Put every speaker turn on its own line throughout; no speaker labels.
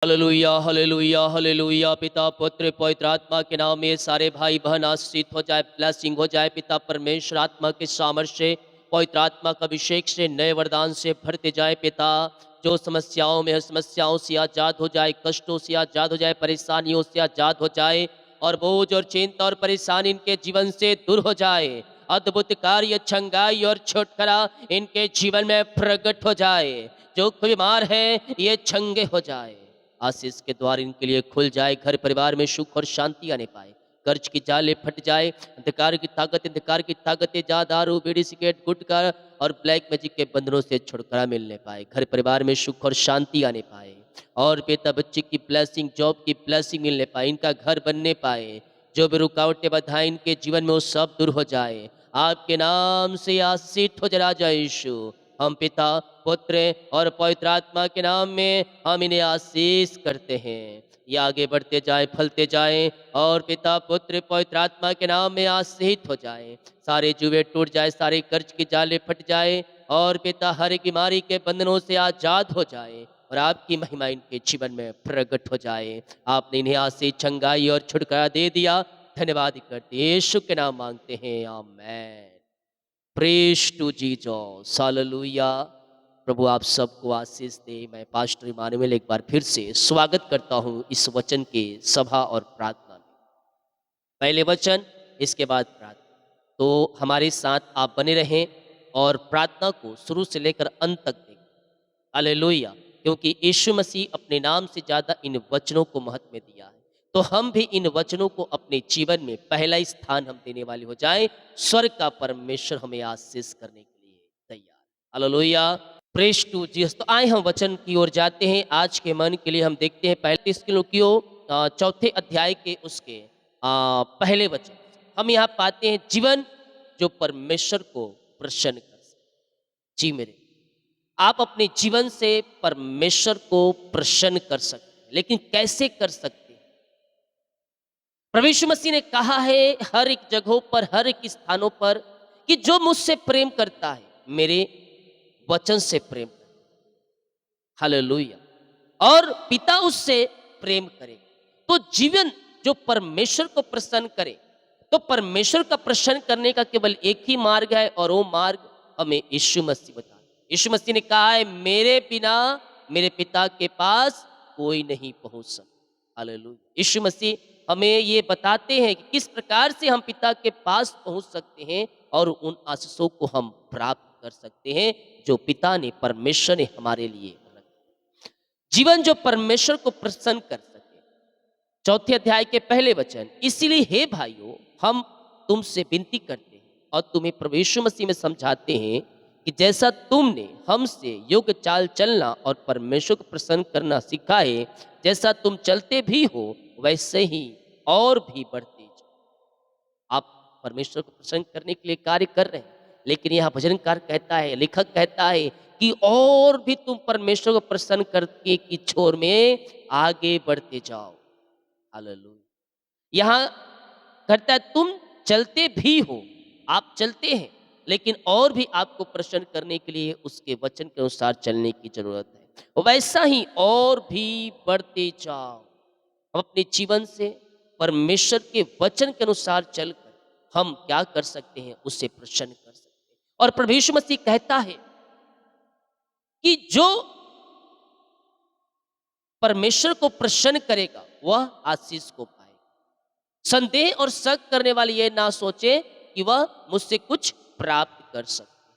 Hallelujah hallelujah hallelujah. पिता पुत्र पवित्र आत्मा के नाम में सारे भाई बहन आशीषित हो जाए, ब्लेसिंग हो जाए। पिता परमेश्वर आत्मा के सामर्थ्य से, पवित्र आत्मा का अभिषेक से, नए वरदान से भरते जाए। पिता जो समस्याओं में है, समस्याओं से आजाद हो जाए, कष्टों से आजाद हो जाए, परेशानियों से आजाद हो जाए, और बोझ और चिंता और परेशानी इनके जीवन से दूर हो जाए। अद्भुत कार्य, छंगाई और छुटकारा इनके जीवन में प्रकट हो जाए। जो बीमार है ये चंगे हो जाए। आशीष के द्वार इनके लिए खुल जाए। घर परिवार में सुख और शांति आने पाए। कर्ज की जाले फट जाए। अंधकार की ताकतें जा दारू बीड़ी सिगरेट गुटखा और ब्लैक मैजिक के बंधनों से छुटकारा मिलने पाए। घर परिवार में सुख और शांति आने पाए। और बेटा बच्चे की ब्लेसिंग, जॉब की ब्लेसिंग मिलने पाए। इनका घर बनने पाए। जो भी रुकावटें बाधाएं इनके जीवन में वो सब दूर हो जाए। आपके नाम से आशीष हो जाए राजा यीशु। हम पिता पुत्र और पवित्र आत्मा के नाम में हम इन्हें आशीष करते हैं। ये आगे बढ़ते जाए, फलते जाए, और पिता पुत्र पवित्र आत्मा के नाम में आशीषित हो जाए। सारे जुए टूट जाए, सारे कर्ज की जाले फट जाए, और पिता हर एक बीमारी के बंधनों से आजाद हो जाए, और आपकी महिमा इनके जीवन में प्रकट हो जाए। आपने इन्हें आशीष, चंगाई और छुटकारा दे दिया। धन्यवाद करते यीशु के नाम मांगते हैं, amen. Praise to Jesus, hallelujah. प्रभु आप सबको आशीष दे। मैं पास्टर इमानुएल एक बार फिर से स्वागत करता हूं इस वचन के सभा और प्रार्थना में। पहले वचन, इसके बाद प्रार्थना। तो हमारे साथ आप बने रहें और प्रार्थना को शुरू से लेकर अंत तक देखें। हालेलुया। क्योंकि यीशु मसीह अपने नाम से ज़्यादा इन वचनों को महत्व दिया है। तो हम भी इन वचनों को अपने जीवन में पहला स्थान हम देने वाले हो जाएं। स्वर्ग का परमेश्वर हमें आशीष करने के लिए तैयार। हालेलुया। Praise to Jesus. तो आए हम वचन की ओर जाते हैं। आज के मन के लिए हम देखते हैं पहले थिस्सलुनीकियों चौथे अध्याय के उसके पहले वचन। हम यहाँ पाते हैं जीवन जो परमेश्वर को प्रसन्न कर सके। जी मेरे, आप अपने जीवन से परमेश्वर को प्रसन्न कर सकते हैं, लेकिन कैसे कर सकते हैं? प्रभु यीशु मसीह ने कहा है हर एक जगहों पर, हर एक स्थानों पर, कि जो मुझसे प्रेम करता है मेरे वचन से प्रेम करता है। हालेलुया। और पिता उससे प्रेम करे। तो जीवन जो परमेश्वर को प्रसन्न करे, तो परमेश्वर का प्रसन्न करने का केवल एक ही मार्ग है, और वो मार्ग हमें यीशु मसीह बता। यीशु मसीह ने कहा है मेरे बिना मेरे पिता के पास कोई नहीं पहुंच सकता। हालेलुया। यीशु मसीह हमें ये बताते हैं कि किस प्रकार से हम पिता के पास पहुंच सकते हैं, और उन आशीषों को हम प्राप्त कर सकते हैं जो पिता ने, परमेश्वर ने हमारे लिए रखा। जीवन जो परमेश्वर को प्रसन्न कर सके। चौथे अध्याय के पहले वचन, इसीलिए हे भाइयों हम तुमसे विनती करते हैं और तुम्हें प्रभु यीशु मसीह में समझाते हैं कि जैसा तुमने हमसे योग्य चाल चलना और परमेश्वर को प्रसन्न करना सीखा है, जैसा तुम चलते भी हो वैसे ही और भी बढ़ते जाओ। आप परमेश्वर को प्रसन्न करने के लिए कार्य कर रहे हैं, लेकिन यहाँ भजनकार कहता है, लेखक कहता है कि और भी तुम परमेश्वर को प्रसन्न करके की छोर में आगे बढ़ते जाओ। हालेलुया। यहाँ कहता है तुम चलते भी हो, आप चलते हैं, लेकिन और भी आपको प्रसन्न करने के लिए उसके वचन के अनुसार चलने की जरूरत है। वैसा ही और भी बढ़ते जाओ। हम अपने जीवन से परमेश्वर के वचन के अनुसार चलकर हम क्या कर सकते हैं, उससे प्रसन्न कर सकते हैं। और प्रभु यीशु मसीह कहता है कि जो परमेश्वर को प्रसन्न करेगा वह आशीष को पाए। संदेह और शक करने वाले ये ना सोचे कि वह मुझसे कुछ प्राप्त कर सकते।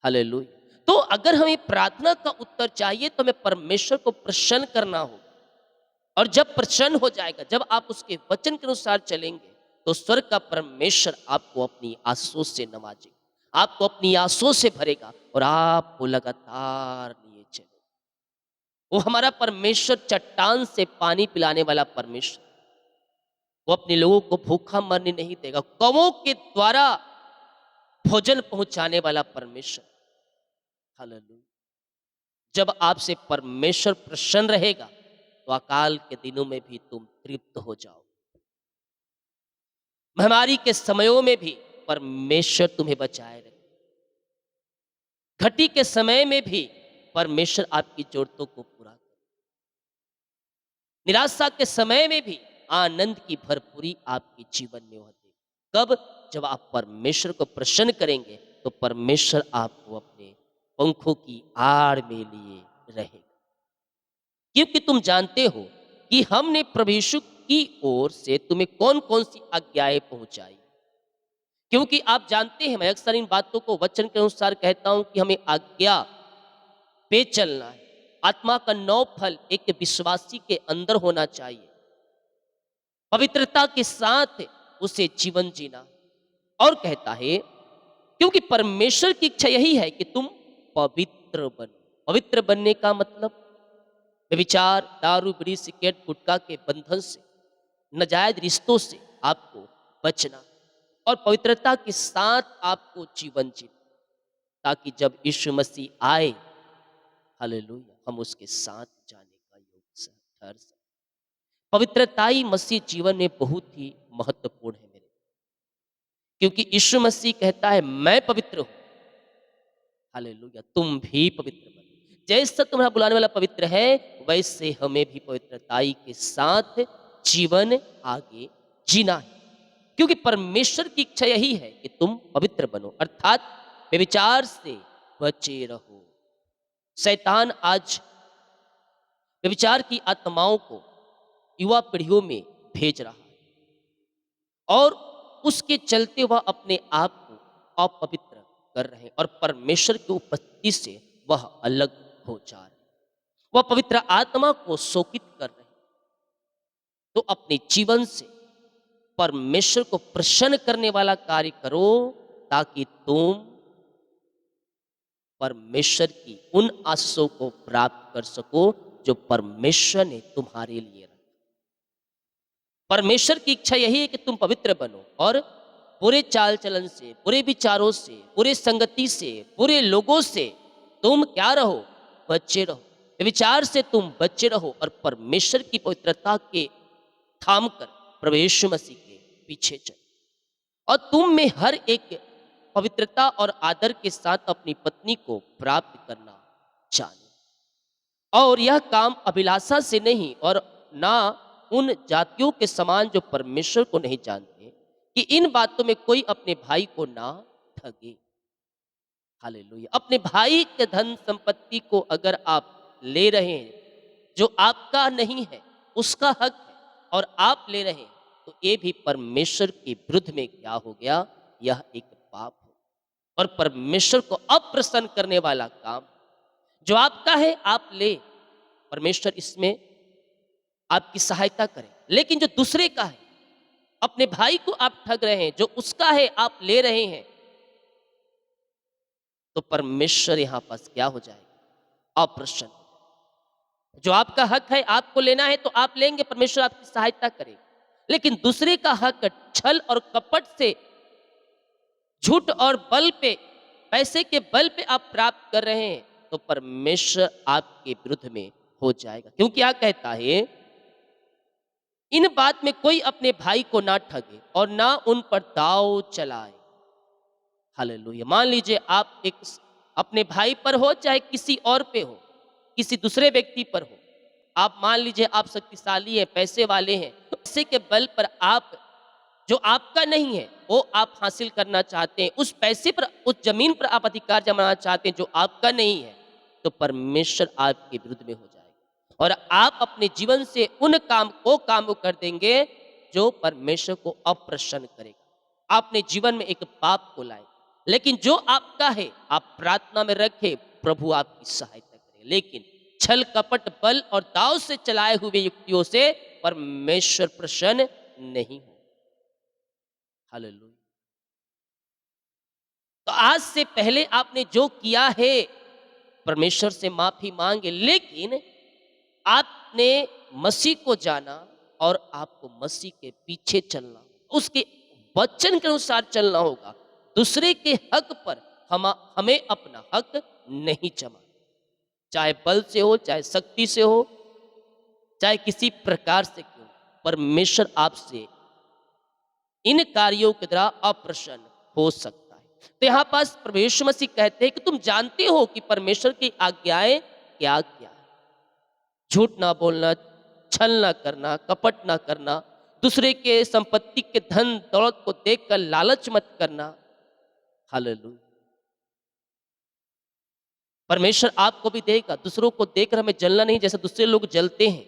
हालेलुया। तो अगर हमें प्रार्थना का उत्तर चाहिए तो हमें परमेश्वर को प्रसन्न करना होगा। और जब प्रसन्न हो जाएगा, जब आप उसके वचन के अनुसार चलेंगे, तो स्वर्ग का परमेश्वर आपको अपनी आंसू से नवाजेगा, आपको अपनी आंसू से भरेगा, और आपको लगातार लिए चले। वो हमारा परमेश्वर चट्टान से पानी पिलाने वाला परमेश्वर, वो अपने लोगों को भूखा मरने नहीं देगा। कौवों के द्वारा भोजन पहुंचाने वाला परमेश्वर। हालेलुया। जब आपसे परमेश्वर प्रसन्न रहेगा, तो अकाल के दिनों में भी तुम तृप्त हो जाओ। महामारी के समयों में भी परमेश्वर तुम्हें बचाए रखे। घटी के समय में भी परमेश्वर आपकी जरूरतों को पूरा करे। निराशा के समय में भी आनंद की भरपूरी आपके जीवन में होती है। कब? जब आप परमेश्वर को प्रसन्न करेंगे तो परमेश्वर आपको अपने पंखों की आड़ में लिए रहेगा। क्योंकि तुम जानते हो कि हमने प्रभु यीशु की ओर से तुम्हें कौन कौन सी आज्ञाएं पहुंचाई। क्योंकि आप जानते हैं, मैं अक्सर इन बातों को वचन के अनुसार कहता हूं कि हमें आज्ञा पे चलना है। आत्मा का नौ फल एक विश्वासी के अंदर होना चाहिए। पवित्रता के साथ उसे जीवन जीना। और कहता है, क्योंकि परमेश्वर की इच्छा यही है कि तुम पवित्र बनो। पवित्र बनने का मतलब व्यभिचार, दारू, बीड़ी, सिगरेट, गुटखा के बंधन से, नाजायज रिश्तों से आपको बचना और पवित्रता के साथ आपको जीवन जीना, ताकि जब यीशु मसीह आए, हालेलुया, हम उसके साथ जाने का योग ठहर सकें। पवित्रता ही मसीह जीवन में बहुत ही महत्वपूर्ण है मेरे, क्योंकि यीशु मसीह कहता है मैं पवित्र हूं, हालेलुया, तुम भी पवित्र बनो। जैसा तुम्हारा बुलाने वाला पवित्र है, वैसे हमें भी पवित्रताई के साथ जीवन आगे जीना है। क्योंकि परमेश्वर की इच्छा यही है कि तुम पवित्र बनो, अर्थात व्यभिचार से बचे रहो। शैतान आज व्यभिचार की आत्माओं को युवा पीढ़ियों में भेज रहा है और उसके चलते वह अपने आप को अपवित्र कर रहे हैं और परमेश्वर की उपस्थिति से वह अलग हो जा रहे हैं। वह पवित्र आत्मा को शोकित कर रहे हैं। तो अपने जीवन से परमेश्वर को प्रसन्न करने वाला कार्य करो, ताकि तुम परमेश्वर की उन आशीषों को प्राप्त कर सको जो परमेश्वर ने तुम्हारे लिए रखा। परमेश्वर की इच्छा यही है कि तुम पवित्र बनो और बुरे चाल चलन से, बुरे विचारों से, बुरे संगति से, बुरे लोगों से तुम क्या रहो? बचे रहो। विचार से तुम बचे रहो और परमेश्वर की पवित्रता के थाम कर प्रभु यीशु मसीह के पीछे चलो। और तुम में हर एक पवित्रता और आदर के साथ अपनी पत्नी को प्राप्त करना जाने। और यह काम अभिलाषा से नहीं और ना उन जातियों के समान जो परमेश्वर को नहीं जानते, कि इन बातों में कोई अपने भाई को ना ठगे। हालेलुया। अपने भाई के धन संपत्ति को अगर आप ले रहे हैं जो आपका नहीं है, उसका हक है, और आप ले रहे हैं, तो ये भी परमेश्वर के विरुद्ध में क्या हो गया? यह एक पाप हो और परमेश्वर को अप्रसन्न करने वाला काम। जो आपका है आप ले, परमेश्वर इसमें आपकी सहायता करे। लेकिन जो दूसरे का है, अपने भाई को आप ठग रहे हैं, जो उसका है आप ले रहे हैं, तो परमेश्वर यहां पास क्या हो जाएगा? अप्रसन्न हो जाएगा। जो आपका हक है आपको लेना है तो आप लेंगे, परमेश्वर आपकी सहायता करेगा। लेकिन दूसरे का हक छल और कपट से, झूठ और बल पे, पैसे के बल पे आप प्राप्त कर रहे हैं, तो परमेश्वर आपके विरुद्ध में हो जाएगा। क्योंकि क्या कहता है? इन बात में कोई अपने भाई को ना ठगे और ना उन पर दाव चलाए। हालेलुया। मान लीजिए आप एक अपने भाई पर हो, चाहे किसी और पे हो, किसी दूसरे व्यक्ति पर हो। आप मान लीजिए आप शक्तिशाली हैं, पैसे वाले हैं, तो पैसे के बल पर आप जो आपका नहीं है वो आप हासिल करना चाहते हैं, उस पैसे पर, उस जमीन पर आप अधिकार जमाना चाहते हैं जो आपका नहीं है, तो परमेश्वर आपके विरुद्ध में हो जाएगा और आप अपने जीवन से उन काम को कर देंगे जो परमेश्वर को अप्रसन्न करेगा। आपने जीवन में एक पाप को लाए, लेकिन जो आपका है आप प्रार्थना में रखे, प्रभु आपकी सहायता करेगा। लेकिन छल कपट बल और दाव से चलाए हुए युक्तियों से परमेश्वर प्रसन्न नहीं हो। हालेलुया। तो आज से पहले आपने जो किया है, परमेश्वर से माफी मांगे, लेकिन आपने मसीह को जाना और आपको मसीह के पीछे चलना, उसके वचन के अनुसार चलना होगा। दूसरे के हक पर हमें अपना हक नहीं जमा, चाहे बल से हो, चाहे शक्ति से हो, चाहे किसी प्रकार से क्यों। परमेश्वर आपसे इन कार्यों के द्वारा अप्रसन्न हो सकता है। तो यहाँ पास प्रभु यीशु मसीह कहते हैं कि तुम जानते हो कि परमेश्वर की आज्ञाएं क्या क्या है। झूठ ना बोलना, छल ना करना, कपट ना करना, दूसरे के संपत्ति के धन दौलत को देखकर लालच मत करना। हालेलुया। परमेश्वर आपको भी देगा। दूसरों को देखकर हमें जलना नहीं जैसे दूसरे लोग जलते हैं।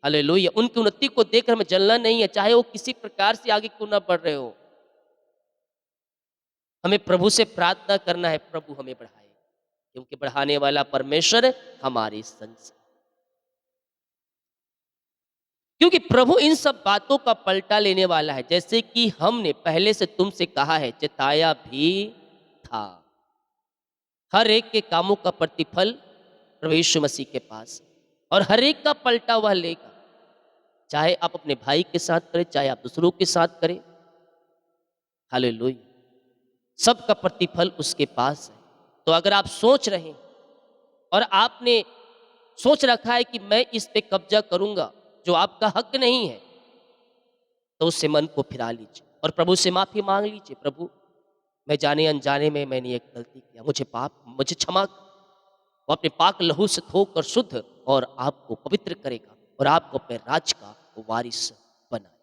हालेलुया। उनकी उन्नति को देखकर हमें जलना नहीं है, चाहे वो किसी प्रकार से आगे क्यों ना बढ़ रहे हो। हमें प्रभु से प्रार्थना करना है, प्रभु हमें बढ़ाए, क्योंकि बढ़ाने वाला परमेश्वर हमारे संग है। क्योंकि प्रभु इन सब बातों का पलटा लेने वाला है, जैसे कि हमने पहले से तुमसे कहा है, चिताया भी था। हर एक के कामों का प्रतिफल प्रभु यीशु मसीह के पास है, और हर एक का पलटा वह लेगा। चाहे आप अपने भाई के साथ करें, चाहे आप दूसरों के साथ करें। हालेलुया। सबका प्रतिफल उसके पास है। तो अगर आप सोच रहे हैं और आपने सोच रखा है कि मैं इस पे कब्जा करूंगा, जो आपका हक नहीं है, तो उससे मन को फिरा लीजिए और प्रभु से माफी मांग लीजिए। प्रभु, मैं जाने अनजाने में मैंने एक गलती किया, मुझे क्षमा कर। वो अपने पाक लहू से धोकर शुद्ध और आपको पवित्र करेगा और आपको अपने राज का वारिस बनाए।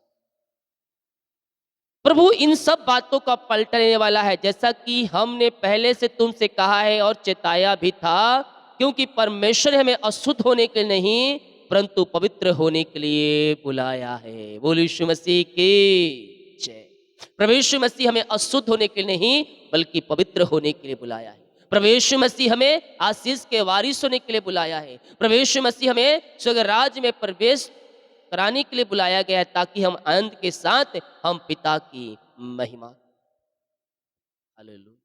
प्रभु इन सब बातों का पलटने वाला है, जैसा कि हमने पहले से तुमसे कहा है और चेताया भी था, क्योंकि परमेश्वर ने हमें अशुद्ध होने के लिए नहीं परंतु पवित्र होने के लिए बुलाया है। बोलो यीशु मसीह की जय। प्रभु यीशु मसीह हमें अशुद्ध होने के लिए नहीं बल्कि पवित्र होने के लिए बुलाया है। प्रभु यीशु मसीह हमें आशीष के वारिस होने के लिए बुलाया है। प्रभु यीशु मसीह हमें स्वर्ग राज्य में प्रवेश कराने के लिए बुलाया गया है, ताकि हम आनंद के साथ हम पिता की महिमा। हालेलुया।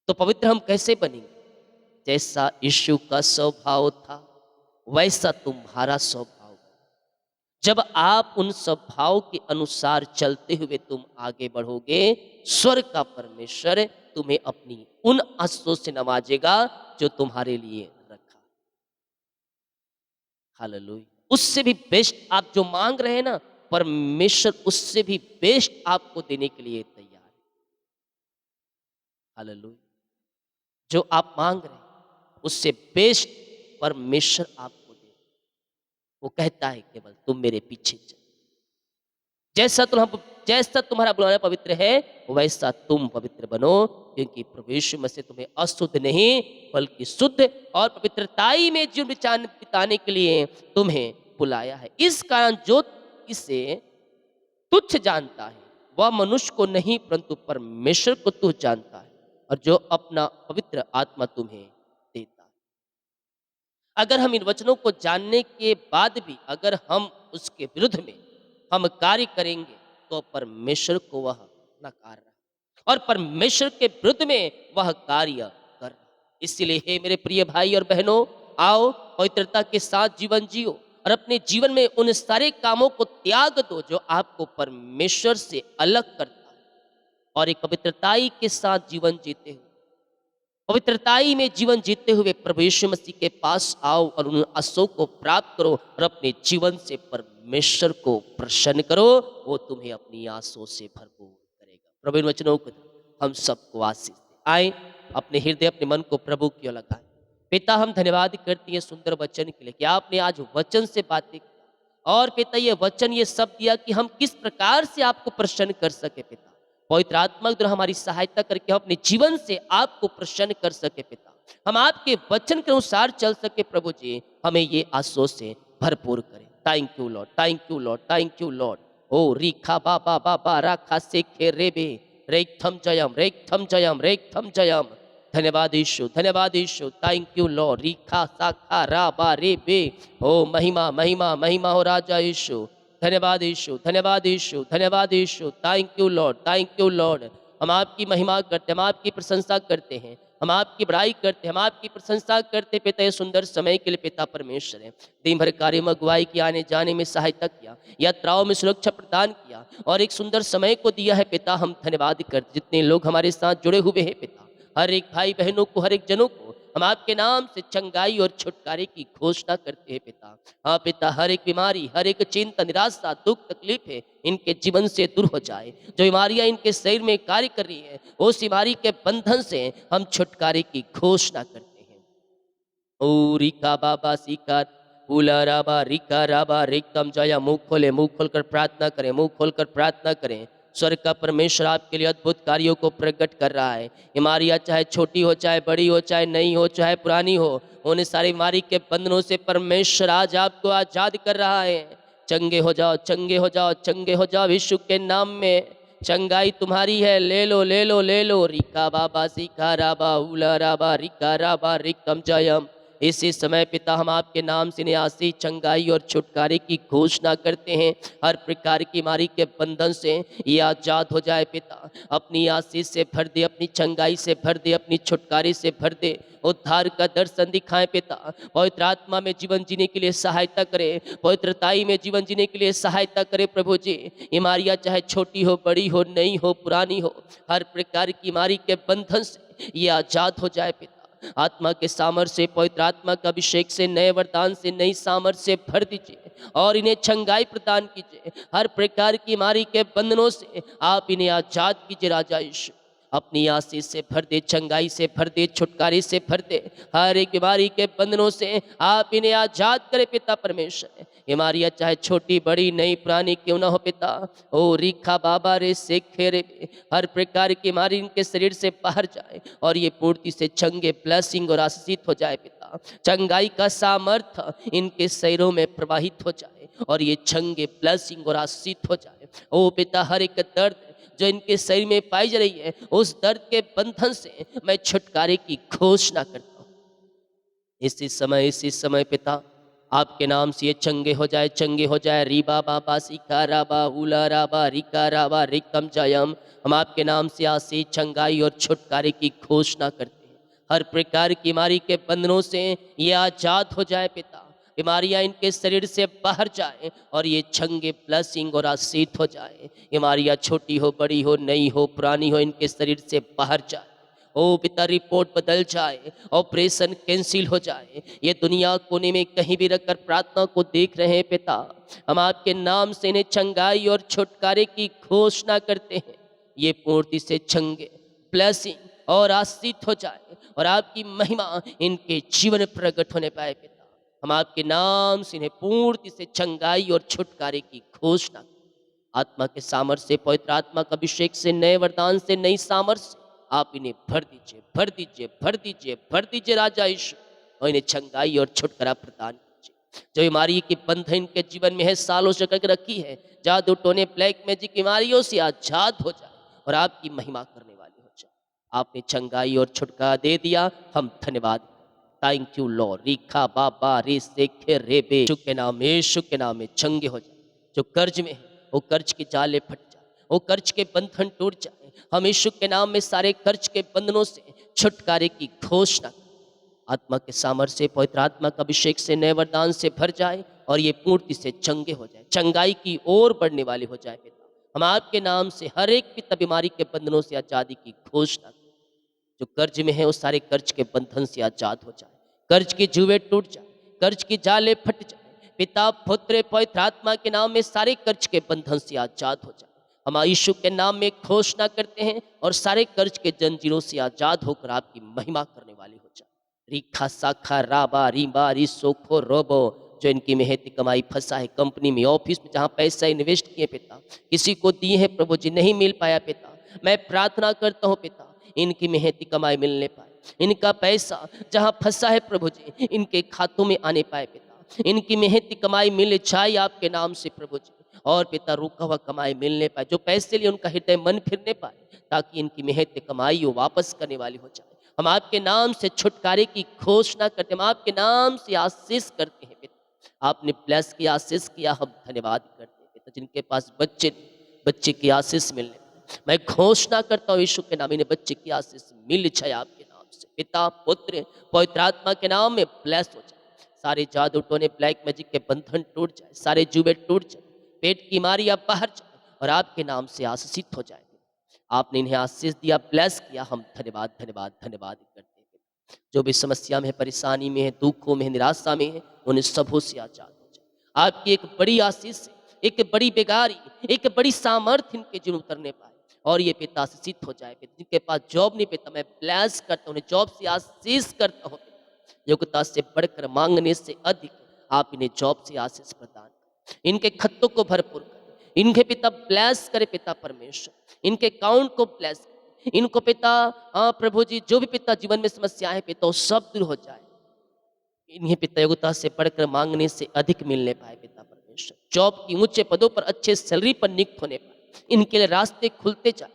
तो पवित्र हम कैसे बनेंगे? जैसा यीशु का स्वभाव था वैसा तुम्हारा स्वभाव बने। जब आप उन स्वभाव के अनुसार चलते हुए तुम आगे बढ़ोगे, स्वर्ग का परमेश्वर तुम्हें अपनी उन आशीषों से नवाजेगा जो तुम्हारे लिए रखा। हालेलुया। उससे भी बेस्ट आप जो मांग रहे हैं ना, परमेश्वर उससे भी बेस्ट आपको देने के लिए तैयार है। हालेलुया। जो आप मांग रहे हैं उससे बेस्ट परमेश्वर आपको दे। वो कहता है केवल तुम मेरे पीछे चल। जैसा तुम्हारा बुलाना पवित्र है वैसा तुम पवित्र बनो, क्योंकि प्रभु यीशु मसीह तुम्हें अशुद्ध नहीं बल्कि शुद्ध और पवित्रताई में जीवन बिताने के लिए तुम्हें बुलाया है। इस कारण जो इसे तुच्छ जानता है वह मनुष्य को नहीं परंतु परमेश्वर को तुच्छ जानता है, और जो अपना पवित्र आत्मा तुम्हें देता है। अगर हम इन वचनों को जानने के बाद भी अगर हम उसके विरुद्ध में हम कार्य करेंगे तो परमेश्वर को वह नकार रहा है और परमेश्वर के विरुद्ध में वह कार्य कर रहा है। इसलिए हे मेरे प्रिय भाई और बहनों, आओ पवित्रता के साथ जीवन जियो और अपने जीवन में उन सारे कामों को त्याग दो जो आपको परमेश्वर से अलग करता है, और एक पवित्रताई के साथ जीवन जीते हुए, पवित्रताई में जीवन जीते हुए प्रभु यीशु मसीह के पास आओ और उन आशीषों को प्राप्त करो और अपने जीवन से परमेश्वर को प्रसन्न करो। वो तुम्हें अपनी आशीषों से भरपूर करेगा। प्रभु इन वचनों को हम सबको आशीष दे। आए अपने हृदय अपने मन को प्रभु की ओर लगाएं। पिता, हम धन्यवाद करते हैं सुंदर वचन के लिए कि आपने आज वचन से बातें की, और पिता ये वचन ये सब दिया कि हम किस प्रकार से आपको प्रसन्न कर सके। पिता, पवित्र आत्मा द्वारा हमारी सहायता करके हम अपने जीवन से आपको प्रसन्न कर सके। पिता, हम आपके वचन के अनुसार चल सके। प्रभु जी, हमें ये आशीषों से भरपूर करें। Thank you Lord, thank you Lord, thank you Lord. ओ रीखा बाबा बाबा राखा से खे रेबे रेक थम जयम, रेक थम जयम, रेक थम जयम। धन्यवाद यीशु, धन्यवाद यीशु। Thank you Lord. रीखा साखा राबा रेबे। ओ महिमा महिमा महिमा हो राजा यीशु। धन्यवाद यीशु, धन्यवाद यीशु, धन्यवाद यीशु। Thank you Lord, thank you Lord. हम आपकी महिमा करते, हम आपकी प्रशंसा करते हैं, हम आपकी बड़ाई करते हैं, हम आपकी प्रशंसा करते। पिता, ये सुंदर समय के लिए पिता परमेश्वर है, दिन भर कार्य में अगुवाई की, आने जाने में सहायता किया, यात्राओं में सुरक्षा प्रदान किया और एक सुंदर समय को दिया है। पिता, हम धन्यवाद करते। जितने लोग हमारे साथ जुड़े हुए हैं पिता, हर एक भाई बहनों को, हर एक जनों को हम आपके नाम से चंगाई और छुटकारे की घोषणा करते हैं। पिता, हाँ पिता, हर एक बीमारी, हर एक चिंता, निराशा, दुख, तकलीफ है इनके जीवन से दूर हो जाए। जो बीमारियां इनके शरीर में कार्य कर रही है उस बीमारी के बंधन से हम छुटकारे की घोषणा करते हैं। ओ रिका बाबा सीकर, उला राबा रिका राबा रिक्तम जया। मुंह खोलकर प्रार्थना करें, मुंह खोलकर प्रार्थना करें। स्वर्ग का परमेश्वर आपके लिए अद्भुत कार्यों को प्रकट कर रहा है। बीमारियां चाहे छोटी हो, चाहे बड़ी हो, चाहे नई हो, चाहे पुरानी हो, उन सारी बीमारी के बंधनों से परमेश्वर आज आपको आजाद कर रहा है। चंगे हो जाओ, चंगे हो जाओ, चंगे हो जाओ यीशु के नाम में। चंगाई तुम्हारी है, ले लो ले लो ले लो। रिका बाबा सिका राबा उला राबा रिका राबा रिकम जयम। इसी समय पिता हम आपके नाम से न्यासी चंगाई और छुटकारे की घोषणा करते हैं। हर प्रकार की बीमारी के बंधन से ये आजाद हो जाए पिता। अपनी आशीष से भर दे, अपनी चंगाई से भर दे, अपनी छुटकारे से भर दे। उद्धार का दर्शन दिखाएं पिता। पवित्र आत्मा में जीवन जीने के लिए सहायता करे, पवित्रताई में जीवन जीने के लिए सहायता करे प्रभु जी। बीमारियां चाहे छोटी हो, बड़ी हो, नई हो, पुरानी हो, हर प्रकार की बीमारी के बंधन से ये आजाद हो जाए पिता। आत्मा के सामर्थ्य से, पवित्र आत्मा का अभिषेक से, नए वरदान से, नई सामर्थ्य से भर दीजिए और इन्हें छंगाई प्रदान कीजिए। हर प्रकार की बीमारी के बंधनों से आप इन्हें आजाद कीजिए राजा यीशु। अपनी आशीष से भर दे, चंगाई से भर दे, छुटकारे से भर दे। हर एक बीमारी के बंधनों से आप इन्हें आजाद करे पिता परमेश्वर। बीमारियां चाहे छोटी बड़ी नई पुरानी क्यों ना हो पिता। ओ रिखा बाबा रे सेखे रे, हर प्रकार की बीमारी इनके शरीर से बाहर जाए और ये पूर्ति से चंगे ब्लेसिंग और आशीषित हो जाए पिता। चंगाई का सामर्थ्य इनके शरीरों में प्रवाहित हो जाए और ये चंगे ब्लेसिंग और आशीषित हो जाए। ओ पिता, हर एक दर्द जो इनके शरीर में पाई जा रही है, उस दर्द के बंधन से मैं छुटकारे की घोषणा करता हूँ। इसी समय पिता आपके नाम से ये चंगे हो जाए, चंगे हो जाए। रीबा बाबा सिका राबा उला राबा रिका राबा रिकम जयम। हम आपके नाम से आशीष, चंगाई और छुटकारे की घोषणा करते हैं। हर प्रकार की बीमारी के बंधनों से ये आजाद हो जाए पिता। बीमारियां इनके शरीर से बाहर जाए और ये चंगे ब्लेसिंग और आशीष हो जाए। बीमारियां छोटी हो, बड़ी हो, नई हो, पुरानी हो, इनके शरीर से बाहर जाए। ओ पिता, रिपोर्ट बदल जाए, ऑपरेशन कैंसिल हो जाए। ये दुनिया कोने में कहीं भी रखकर प्रार्थना को देख रहे हैं पिता, हम आपके नाम से इन्हें चंगाई और छुटकारे की घोषणा करते हैं। ये पूर्ति से चंगे, ब्लेसिंग और आशीष हो जाए और आपकी महिमा इनके जीवन में प्रकट होने पाए पिता। हम आपके नाम से इन्हें पूर्ति से चंगाई और छुटकारे की घोषणा। आत्मा के सामर्थ्य से, पवित्र आत्मा का अभिषेक से, नए वरदान से, नई सामर्थ्य से आप इन्हें भर दीजिए, भर दीजिए, भर दीजिए, भर दीजिए राजा यीशु। और इन्हें चंगाई और छुटकारा प्रदान कीजिए। जो बीमारी की बंधन इनके जीवन में है, सालों से करके रखी है, जादू टोने ब्लैक मैजिक बीमारियों से आजाद हो जाए और आपकी महिमा करने वाली हो जाए। आपने चंगाई और छुटकारा दे दिया, हम धन्यवाद। Thank you Lord. रीखा बाबा रे सेखे रे बे। यीशु के नाम में, यीशु के नाम में चंगे हो जाए। जो कर्ज में है वो कर्ज के जाले फट जाए, वो कर्ज के बंधन टूट जाए। हम यीशु के नाम में सारे कर्ज के बंधनों से छुटकारे की घोषणा करें। आत्मा के सामर्थ्य से, पवित्र आत्मा का अभिषेक से, नए वरदान से भर जाए और ये पूर्ति से चंगे हो जाए, चंगाई की ओर बढ़ने वाले हो जाए पिता। हम आपके नाम से हर एक पिता बीमारी के बंधनों से आजादी की घोषणा करें। जो कर्ज में है वो सारे कर्ज के बंधन से आजाद हो जाए, कर्ज के जुए टूट जाए, कर्ज की जाले फट जाए। पिता, पुत्र, पवित्र आत्मा के नाम में सारे कर्ज के बंधन से आजाद हो जाए। हम यीशु के नाम में घोषणा करते हैं और सारे कर्ज के जंजीरों से आजाद होकर आपकी महिमा करने वाली हो जाए। रिखा साखा राबा रीबा रिसोखो रोबो। जो इनकी मेहनती कमाई फंसा है कंपनी में, ऑफिस में, जहाँ पैसा इन्वेस्ट किए पिता, किसी को दिए हैं प्रभु जी, नहीं मिल पाया पिता, मैं प्रार्थना करता हूँ पिता इनकी मेहनती कमाई मिलने पाए। इनका पैसा जहाँ फंसा है प्रभु जी, इनके खातों में आने पाए पिता। इनकी मेहनती कमाई मिल जाए आपके नाम से प्रभु जी। और पिता, रुका हुआ कमाई मिलने पाए, जो पैसे लिए उनका हृदय मन फिरने पाए, ताकि इनकी मेहनती कमाई वो वापस करने वाली हो जाए। हम आपके नाम से छुटकारे की घोषणा करते हैं, हम आपके नाम से आशीष करते हैं पिता। आपने ब्लेस किया, आशीष किया, हम धन्यवाद करते हैं पिता। जिनके पास बच्चे, बच्चे की आशीष मिलने, मैं घोषणा करता हूँ यीशु के नाम, इन्हें बच्चे की आशीष मिल जाए आपके नाम से। पिता, पुत्र, पवित्र आत्मा के नाम में ब्लेस हो जाए। सारे जादू टोने ब्लैक मैजिक के बंधन टूट जाए, सारे जुबे टूट जाए, पेट की बीमारियां बाहर जाए और आपके नाम से आशीषित हो जाए। आपने इन्हें आशीष दिया, ब्लेस किया, हम धन्यवाद धन्यवाद धन्यवाद करते हैं। जो भी समस्या में है, परेशानी में है, दुखों में है, निराशा में है, उन्हें सबों से आजाद हो जाए। आपकी एक बड़ी आशीष से, एक बड़ी बेगारी, एक बड़ी सामर्थ्य इनके जीवन उतरने पाए और ये पिता आशीषित हो जाए। पिता, जिनके पास जॉब नहीं पिता, मैं ब्लेस करता हूँ, उन्हें जॉब से आशीष करता हूँ। योग्यता से बढ़कर, मांगने से अधिक आप इन्हें जॉब से आशीष प्रदान करें, इनके खत्तों को भरपूर करें, इनके पिता ब्लेस करे पिता परमेश्वर, इनके अकाउंट को ब्लेस करें, इनको पिता प्रभु जी जो भी पिता जीवन में समस्याएं पिता वो सब दूर हो जाए, इन्हें पिता योग्यता से बढ़कर मांगने से अधिक मिलने पाए पिता परमेश्वर, जॉब की ऊंचे पदों पर अच्छे सैलरी पर नियुक्त होने पाए, इनके लिए रास्ते खुलते जाए,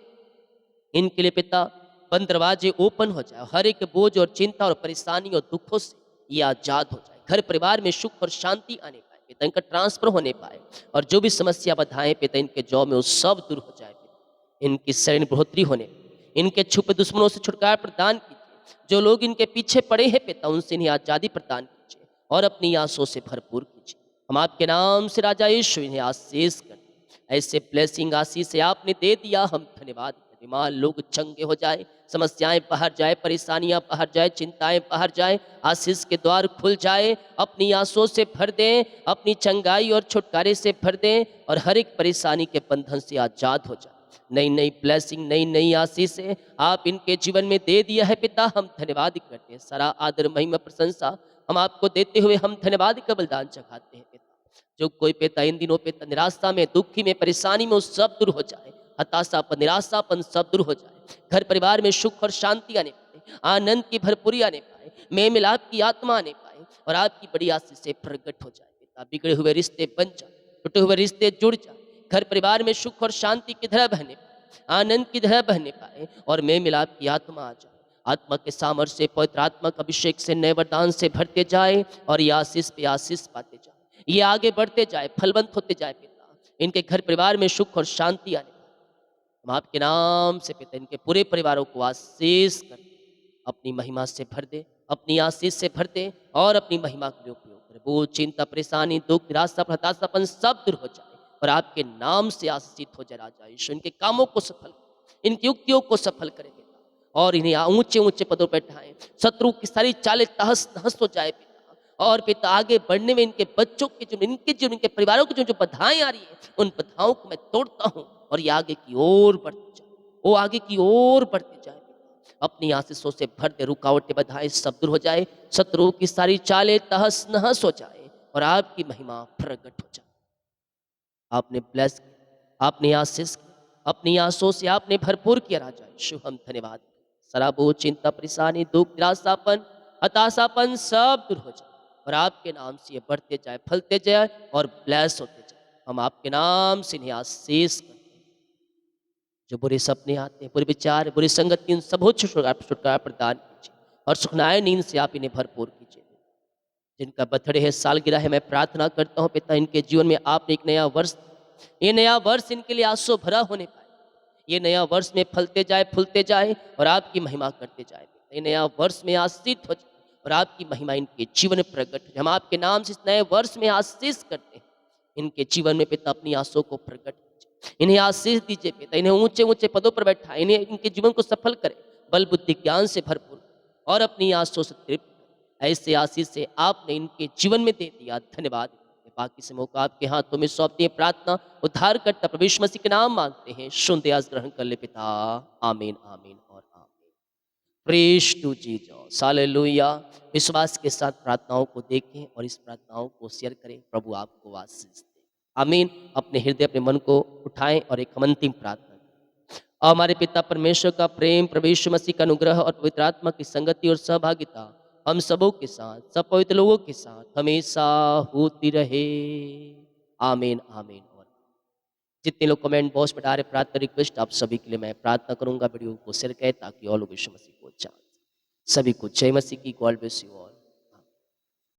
इनके लिए पिता बंद दरवाजे ओपन हो जाए, हर एक बोझ और चिंता और परेशानी और दुखों से ये आजाद हो जाए, घर परिवार में सुख और शांति आने पाए पिता, इनका ट्रांसफर होने पाए, और जो भी समस्या बाधाएं पिता इनके जॉब में वो सब दूर हो जाए पिता, इनकी शरीर में बढ़ोतरी होने पाए, इनके छुपे दुश्मनों से छुटकारा प्रदान कीजिए, जो लोग इनके पीछे पड़े हैं पिता उनसे इन्हें आजादी प्रदान कीजिए और अपनी आंसू से भरपूर कीजिए। हम आपके नाम से राजा यीशु इन्हें आशीष कर, ऐसे ब्लेसिंग आशीष से आपने दे दिया, हम धन्यवाद करें। बीमार लोग चंगे हो जाए, समस्याएं बाहर जाए, परेशानियां बाहर जाए, चिंताएं बाहर जाए, आशीष के द्वार खुल जाए, अपनी आंसुओं से भर दें, अपनी चंगाई और छुटकारे से भर दें, और हर एक परेशानी के बंधन से आजाद हो जाए। नई नई ब्लेसिंग, नई नई आशीष है आप इनके जीवन में दे दिया है पिता, हम धन्यवाद करते हैं। सारा आदर महिमा प्रशंसा हम आपको देते हुए हम धन्यवाद का बलिदान चढ़ाते हैं पिता। जो कोई पिता इन दिनों पिता निराशा में, दुखी में, परेशानी में, वो सब दूर हो जाए, हताशापन, निराशापन सब दूर हो जाए, घर परिवार में सुख और शांति आने पाए, आनंद की भरपूरी आने पाए, मेल मिलाप की आत्मा आने पाए, और आपकी बड़ी आशीष से प्रकट हो जाए पिता। बिगड़े हुए रिश्ते बन जाए, टूटे हुए रिश्ते जुड़ जाए, घर परिवार में सुख और शांति की धारा बहने पाए, आनंद की धारा बहने पाए, और मेल मिलाप की आत्मा आ जाए। आत्मा के सामर्थ्य से, पवित्र आत्मा का अभिषेक से, नए वरदान से भरते जाए, और ये आशीष पे आशीष पाते जाए, ये आगे बढ़ते जाए, फलवंत होते जाए पिता, इनके घर परिवार में सुख और शांति आने। हम आपके नाम से पिता इनके पूरे परिवारों को आशीष कर अपनी महिमा से भर दे, अपनी आशीष से भर दे, और अपनी महिमा के लिए उपयोग करे। वो चिंता, परेशानी, दुख, निराशा, हताशापन सब दूर हो जाए, और आपके नाम से आशीषित हो जाए राजा यीशु। इनके कामों को सफल करे, इनकी युक्तियों को सफल करे पिता, और इन्हें ऊंचे ऊंचे पदों पर ठाए, शत्रु की सारी चालें तहस नहस हो जाए पिता, और पिता आगे बढ़ने में इनके बच्चों के जो, इनके जो, इनके परिवारों की जो जो बाधाएं आ रही है, उन बाधाओं को मैं तोड़ता हूँ, और ये आगे की ओर बढ़ते जाए, वो आगे की ओर बढ़ते जाए, अपनी आशीषों से भर दे, रुकावटें बाधाएं सब दूर हो जाए, शत्रु की सारी चालें तहस नहस हो जाए, और आपकी महिमा प्रकट हो जाए। आपने ब्लेस किया, आपने आशीष किया, अपनी आंसुओं से आपने भरपूर किया राजा यीशु, हम धन्यवाद। शराबो, चिंता, परेशानी, दुख, निराशापन, हताशापन सब दूर हो जाए, और आपके नाम से ये बढ़ते जाए, फलते जाए, और ब्लेस होते जाए। हम आपके नाम से इन्हें आशीष करते हैं। जो बुरे सपने आते हैं, बुरे विचार, बुरी संगति, इन सबों से छुटकारा प्रदान कीजिए, और सुखनाए नींद से आप इन्हें भरपूर कीजिए। जिनका बर्थडे है, सालगिरह है, मैं प्रार्थना करता हूँ पिता इनके जीवन में आपने एक नया वर्ष, ये नया वर्ष इनके लिए आंसू भरा होने पाए, ये नया वर्ष में फलते जाए, फूलते जाए, और आपकी महिमा करते जाए। ये नया वर्ष में आशीष हो जाए, और आपकी महिमा इनके जीवन में प्रकट हो जाए। हम आपके नाम से इस नए वर्ष में आशीष करते हैं, इनके जीवन में पिता अपनी आंसू को प्रकट कीजिए, इन्हें आशीष दीजिए पिता, इन्हें ऊंचे ऊंचे पदों पर बैठा, इन्हें इनके जीवन को सफल करे, बल बुद्धि ज्ञान से भरपूर, और अपनी आंसू से तृप्त। ऐसे आशीष से आपने इनके जीवन में दे दिया, धन्यवाद। बाकी से मौका आपके हाथों में सौंपते हैं, प्रार्थना उद्धार करता प्रभु यीशु मसीह के नाम मांगते हैं, सुनते आज ग्रहण कर ले पिता, आमीन आमीन और आमीन। प्रेज टू जीसस, हालेलुया। विश्वास के साथ प्रार्थनाओं को देखें और इस प्रार्थनाओं को शेयर करें, प्रभु आपको आशीष दे, आमीन। अपने हृदय, अपने मन को उठाएं और एक अंतिम प्रार्थना करें। हमारे पिता परमेश्वर का प्रेम, प्रभु यीशु मसीह का अनुग्रह और पवित्र आत्मा की संगति और सहभागिता हम सबों के साथ, सब पवित्र लोगों के साथ हमेशा होती रहे, आमीन आमीन। और जितने लोग कमेंट बॉक्स में डाल रहे प्रार्थना रिक्वेस्ट, आप सभी के लिए मैं प्रार्थना करूंगा, वीडियो को शेयर करें ताकि और लोग यीशु मसीह को जान सकें। सभी को जय मसीह की, गॉड ब्लेस यू ऑल।